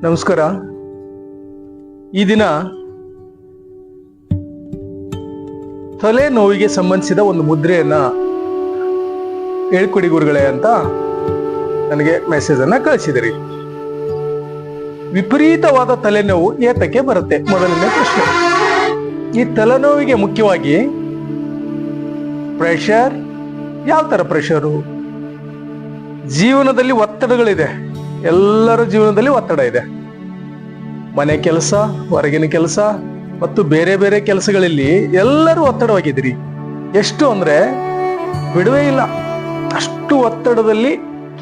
ನಮಸ್ಕಾರ. ಈ ದಿನ ತಲೆ ನೋವಿಗೆ ಸಂಬಂಧಿಸಿದ ಒಂದು ಮುದ್ರೆಯನ್ನ ಹೇಳ್ಕೊಡಿ ಗುರುಗಳೇ ಅಂತ ನನಗೆ ಮೆಸೇಜ್ ಅನ್ನ ಕಳಿಸಿದಿರಿ. ವಿಪರೀತವಾದ ತಲೆನೋವು ಏತಕ್ಕೆ ಬರುತ್ತೆ? ಮೊದಲನೇ ಪ್ರಶ್ನೆ. ಈ ತಲೆನೋವಿಗೆ ಮುಖ್ಯವಾಗಿ ಪ್ರೆಷರ್, ಯಾವ ತರ ಪ್ರೆಷರು? ಜೀವನದಲ್ಲಿ ಒತ್ತಡಗಳಿದೆ, ಎಲ್ಲರ ಜೀವನದಲ್ಲಿ ಒತ್ತಡ ಇದೆ. ಮನೆ ಕೆಲಸ, ಹೊರಗಿನ ಕೆಲಸ ಮತ್ತು ಬೇರೆ ಬೇರೆ ಕೆಲಸಗಳಲ್ಲಿ ಎಲ್ಲರೂ ಒತ್ತಡವಾಗಿದ್ದೀರಿ. ಎಷ್ಟು ಅಂದ್ರೆ ಬಿಡುವೇ ಇಲ್ಲ. ಅಷ್ಟು ಒತ್ತಡದಲ್ಲಿ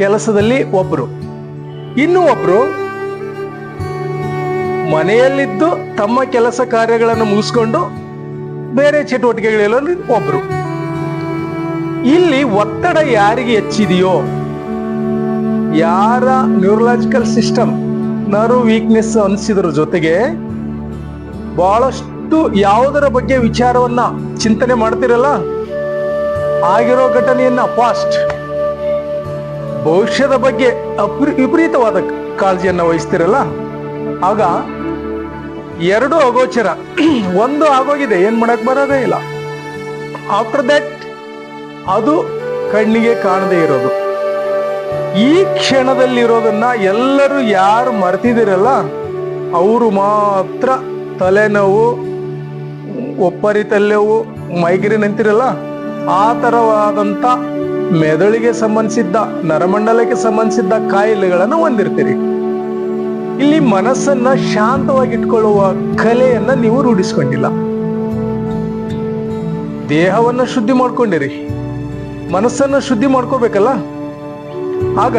ಕೆಲಸದಲ್ಲಿ ಒಬ್ರು, ಇನ್ನೂ ಒಬ್ರು ಮನೆಯಲ್ಲಿದ್ದು ತಮ್ಮ ಕೆಲಸ ಕಾರ್ಯಗಳನ್ನು ಮುಗಿಸ್ಕೊಂಡು ಬೇರೆ ಚಟುವಟಿಕೆಗಳಲ್ಲಿ ಒಬ್ರು. ಇಲ್ಲಿ ಒತ್ತಡ ಯಾರಿಗೆ ಹೆಚ್ಚಿದೆಯೋ, ಯಾರ ನ್ಯೂರಲಾಜಿಕಲ್ ಸಿಸ್ಟಮ್ ನರ್ವ್ ವೀಕ್ನೆಸ್ ಅನಿಸಿದ್ರ ಜೊತೆಗೆ ಬಹಳಷ್ಟು ಯಾವುದರ ಬಗ್ಗೆ ವಿಚಾರವನ್ನ ಚಿಂತನೆ ಮಾಡ್ತಿರಲ್ಲ, ಆಗಿರೋ ಘಟನೆಯನ್ನ ಪಾಸ್ಟ್ ಭವಿಷ್ಯದ ಬಗ್ಗೆ ವಿಪರೀತವಾದ ಕಾಳಜಿಯನ್ನ ವಹಿಸ್ತಿರಲ್ಲ, ಆಗ ಎರಡು ಅಗೋಚರ. ಒಂದು ಆಗೋಗಿದೆ, ಏನ್ ಮಾಡಕ್ ಬರೋದೇ ಇಲ್ಲ. ಆಫ್ಟರ್ ದಟ್ ಅದು ಕಣ್ಣಿಗೆ ಕಾಣದೇ ಇರೋದು. ಈ ಕ್ಷಣದಲ್ಲಿರೋದನ್ನ ಎಲ್ಲರೂ ಯಾರು ಮರ್ತಿದಿರಲ್ಲ, ಅವರು ಮಾತ್ರ ತಲೆನೋವು, ಒಪ್ಪರಿ ತಲೆನೋವು, ಮೈಗ್ರೇನ್ ಅಂತಿರಲ್ಲ, ಆ ತರವಾದಂತ ಮೆದುಳಿಗೆ ಸಂಬಂಧಿಸಿದ್ದ, ನರಮಂಡಲಕ್ಕೆ ಸಂಬಂಧಿಸಿದ್ದ ಕಾಯಿಲೆಗಳನ್ನು ಹೊಂದಿರ್ತೀರಿ. ಇಲ್ಲಿ ಮನಸ್ಸನ್ನ ಶಾಂತವಾಗಿಟ್ಕೊಳ್ಳುವ ಕಲೆಯನ್ನ ನೀವು ರೂಢಿಸ್ಕೊಂಡಿಲ್ಲ. ದೇಹವನ್ನ ಶುದ್ಧಿ ಮಾಡ್ಕೊಂಡಿರಿ, ಮನಸ್ಸನ್ನ ಶುದ್ಧಿ ಮಾಡ್ಕೋಬೇಕಲ್ಲ, ಆಗ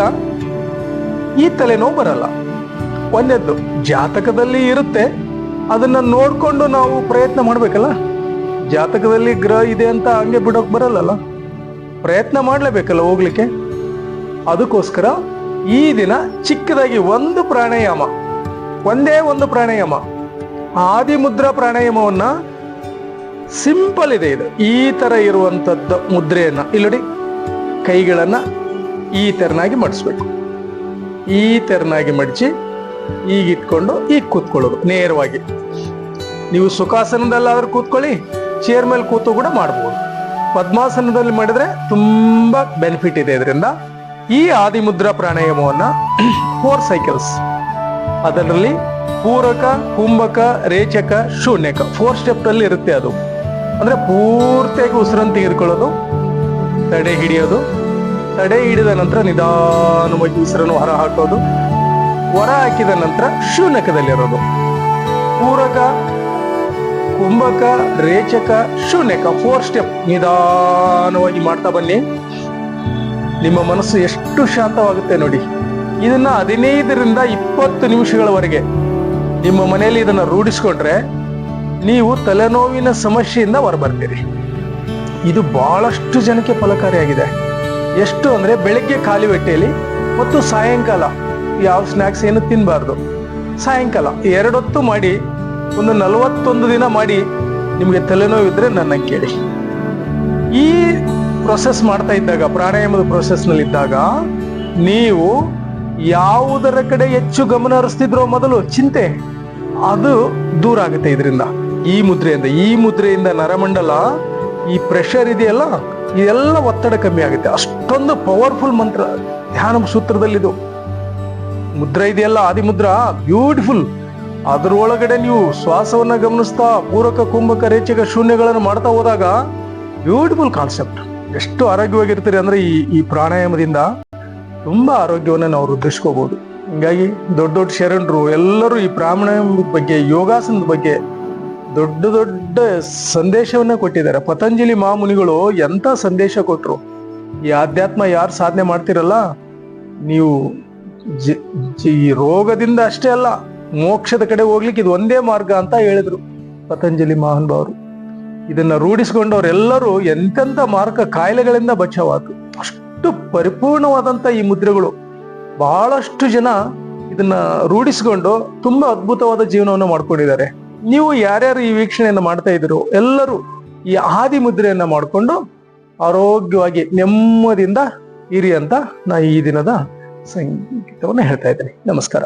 ಈ ತಲೆನೋವು ಬರಲ್ಲ. ಒಂದೆದ್ದು ಜಾತಕದಲ್ಲಿ ಇರುತ್ತೆ, ಅದನ್ನ ನೋಡ್ಕೊಂಡು ನಾವು ಪ್ರಯತ್ನ ಮಾಡ್ಬೇಕಲ್ಲ. ಜಾತಕದಲ್ಲಿ ಗ್ರಹ ಇದೆ ಅಂತ ಹಂಗೆ ಬಿಡೋಕ್ ಬರಲ್ಲ, ಪ್ರಯತ್ನ ಮಾಡ್ಲೇಬೇಕಲ್ಲ ಹೋಗ್ಲಿಕ್ಕೆ. ಅದಕ್ಕೋಸ್ಕರ ಈ ದಿನ ಚಿಕ್ಕದಾಗಿ ಒಂದು ಪ್ರಾಣಾಯಾಮ, ಒಂದೇ ಒಂದು ಪ್ರಾಣಾಯಾಮ, ಆದಿಮುದ್ರಾ ಪ್ರಾಣಾಯಾಮವನ್ನ, ಸಿಂಪಲ್ ಇದೆ ಇದು. ಈ ತರ ಇರುವಂತದ್ದು ಮುದ್ರೆಯನ್ನ ಇಲ್ಲಡಿ, ಕೈಗಳನ್ನ ಈ ತೆರನಾಗಿ ಮಡಿಸ್ಬೇಕು. ಈ ತೆರನಾಗಿ ಮಡಿಚಿ ಈಗ ಇಟ್ಕೊಂಡು ಈಗ ಕೂತ್ಕೊಳ್ಳೋದು ನೇರವಾಗಿ. ನೀವು ಸುಖಾಸನದಲ್ಲಾದ್ರೂ ಕೂತ್ಕೊಳ್ಳಿ, ಚೇರ್ ಮೇಲೆ ಕೂತು ಕೂಡ ಮಾಡ್ಬೋದು. ಪದ್ಮಾಸನದಲ್ಲಿ ಮಾಡಿದ್ರೆ ತುಂಬಾ ಬೆನಿಫಿಟ್ ಇದೆ ಇದರಿಂದ. ಈ ಆದಿಮುದ್ರಾ ಪ್ರಾಣಾಯಾಮವನ್ನ 4 ಸೈಕಲ್ಸ್, ಅದರಲ್ಲಿ ಪೂರಕ, ಕುಂಭಕ, ರೇಚಕ, ಶೂನ್ಯಕ 4 ಸ್ಟೆಪ್ ಅಲ್ಲಿ ಇರುತ್ತೆ. ಅದು ಅಂದ್ರೆ ಪೂರ್ತಿಯಾಗಿ ಉಸಿರನ್ನು ತೆಗೆದುಕೊಳ್ಳೋದು, ತಡೆ ಹಿಡಿಯೋದು, ತಡೆ ಹಿಡಿದ ನಂತರ ನಿಧಾನವಾಗಿ ಉಸಿರನ್ನು ಹೊರ ಹಾಕೋದು, ಹೊರ ಹಾಕಿದ ನಂತರ ಶೂನ್ಯಕದಲ್ಲಿರೋದು. ಪೂರಕ, ಕುಂಭಕ, ರೇಚಕ, ಶೂನ್ಯಕ 4 ಸ್ಟೆಪ್ ನಿಧಾನವಾಗಿ ಮಾಡ್ತಾ ಬನ್ನಿ. ನಿಮ್ಮ ಮನಸ್ಸು ಎಷ್ಟು ಶಾಂತವಾಗುತ್ತೆ ನೋಡಿ. ಇದನ್ನ 15ರಿಂದ 20 ನಿಮಿಷಗಳವರೆಗೆ ನಿಮ್ಮ ಮನೆಯಲ್ಲಿ ಇದನ್ನ ರೂಢಿಸ್ಕೊಂಡ್ರೆ ನೀವು ತಲೆನೋವಿನ ಸಮಸ್ಯೆಯಿಂದ ಹೊರಬರ್ತೀರಿ. ಇದು ಬಹಳಷ್ಟು ಜನಕ್ಕೆ ಫಲಕಾರಿಯಾಗಿದೆ. ಎಷ್ಟು ಅಂದ್ರೆ ಬೆಳಗ್ಗೆ ಖಾಲಿ ಹೊಟ್ಟೆಯಲ್ಲಿ ಮತ್ತು ಸಾಯಂಕಾಲ ಯಾವ ಸ್ನಾಕ್ಸ್ ಏನು ತಿನ್ನಬಾರ್ದು. ಸಾಯಂಕಾಲ 2 ಹೊತ್ತು ಮಾಡಿ, ಒಂದು 41 ದಿನ ಮಾಡಿ. ನಿಮಗೆ ತಲೆನೋವು ಇದ್ರೆ ನನ್ನ ಕೇಳಿ. ಈ ಪ್ರೊಸೆಸ್ ಮಾಡ್ತಾ ಇದ್ದಾಗ, ಪ್ರಾಣಾಯಾಮದ ಪ್ರೊಸೆಸ್ನಲ್ಲಿ ಇದ್ದಾಗ, ನೀವು ಯಾವುದರ ಕಡೆ ಹೆಚ್ಚು ಗಮನ ಹರಿಸ್ತಿದ್ರೋ ಮೊದಲು ಚಿಂತೆ, ಅದು ದೂರ ಆಗುತ್ತೆ ಇದರಿಂದ, ಈ ಮುದ್ರೆಯಿಂದ. ಈ ಮುದ್ರೆಯಿಂದ ನರಮಂಡಲ, ಈ ಪ್ರೆಷರ್ ಇದೆಯಲ್ಲ, ಇದೆಲ್ಲ ಒತ್ತಡ ಕಮ್ಮಿ ಆಗುತ್ತೆ. ಅಷ್ಟೊಂದು ಪವರ್ಫುಲ್ ಮಂತ್ರ ಧ್ಯಾನ ಸೂತ್ರದಲ್ಲಿದು. ಮುದ್ರಾ ಇದೆಯಲ್ಲ, ಆದಿಮುದ್ರಾ, ಬ್ಯೂಟಿಫುಲ್. ಅದರೊಳಗಡೆ ನೀವು ಶ್ವಾಸವನ್ನ ಗಮನಿಸ್ತಾ ಪೂರಕ, ಕುಂಭಕ, ರೇಚಕ, ಶೂನ್ಯಗಳನ್ನು ಮಾಡ್ತಾ ಹೋದಾಗ ಬ್ಯೂಟಿಫುಲ್ ಕಾನ್ಸೆಪ್ಟ್. ಎಷ್ಟು ಆರೋಗ್ಯವಾಗಿರ್ತೀರಿ ಅಂದ್ರೆ ಈ ಪ್ರಾಣಾಯಾಮದಿಂದ ತುಂಬಾ ಆರೋಗ್ಯವನ್ನು ನಾವು ವೃದ್ಧಿಸ್ಕೋಬಹುದು. ಹಿಂಗಾಗಿ ದೊಡ್ಡ ದೊಡ್ಡ ಶರಣರು ಎಲ್ಲರೂ ಈ ಪ್ರಾಣಾಯಾಮದ ಬಗ್ಗೆ, ಯೋಗಾಸನದ ಬಗ್ಗೆ ದೊಡ್ಡ ದೊಡ್ಡ ಸಂದೇಶವನ್ನ ಕೊಟ್ಟಿದ್ದಾರೆ. ಪತಂಜಲಿ ಮಹಾಮುನಿಗಳು ಎಂತ ಸಂದೇಶ ಕೊಟ್ರು. ಈ ಆಧ್ಯಾತ್ಮ ಯಾರು ಸಾಧನೆ ಮಾಡ್ತಿರಲ್ಲ, ನೀವು ಈ ರೋಗದಿಂದ ಅಷ್ಟೇ ಅಲ್ಲ, ಮೋಕ್ಷದ ಕಡೆ ಹೋಗ್ಲಿಕ್ಕೆ ಇದು ಒಂದೇ ಮಾರ್ಗ ಅಂತ ಹೇಳಿದ್ರು ಪತಂಜಲಿ ಮಹಾನುಭಾವರು. ಇದನ್ನ ರೂಢಿಸ್ಕೊಂಡವ್ರೆಲ್ಲರೂ ಎಂತೆಂತ ಮಾರ್ಗ ಕಾಯಿಲೆಗಳಿಂದ ಬಚಾವಾದ್ರು. ಅಷ್ಟು ಪರಿಪೂರ್ಣವಾದಂತ ಈ ಮುದ್ರೆಗಳು. ಬಹಳಷ್ಟು ಜನ ಇದನ್ನ ರೂಢಿಸ್ಕೊಂಡು ತುಂಬಾ ಅದ್ಭುತವಾದ ಜೀವನವನ್ನು ಮಾಡ್ಕೊಂಡಿದ್ದಾರೆ. ನೀವು ಯಾರ್ಯಾರು ಈ ವೀಕ್ಷಣೆಯನ್ನು ಮಾಡ್ತಾ ಇದ್ದೀರೋ ಎಲ್ಲರೂ ಈ ಆದಿ ಮುದ್ರೆಯನ್ನ ಮಾಡಿಕೊಂಡು ಆರೋಗ್ಯವಾಗಿ ನೆಮ್ಮದಿಯಿಂದ ಇರಿ ಅಂತ ನಾ ಈ ದಿನದ ಸಂಗೀತವನ್ನು ಹೇಳ್ತಾ ಇದ್ದೀನಿ. ನಮಸ್ಕಾರ.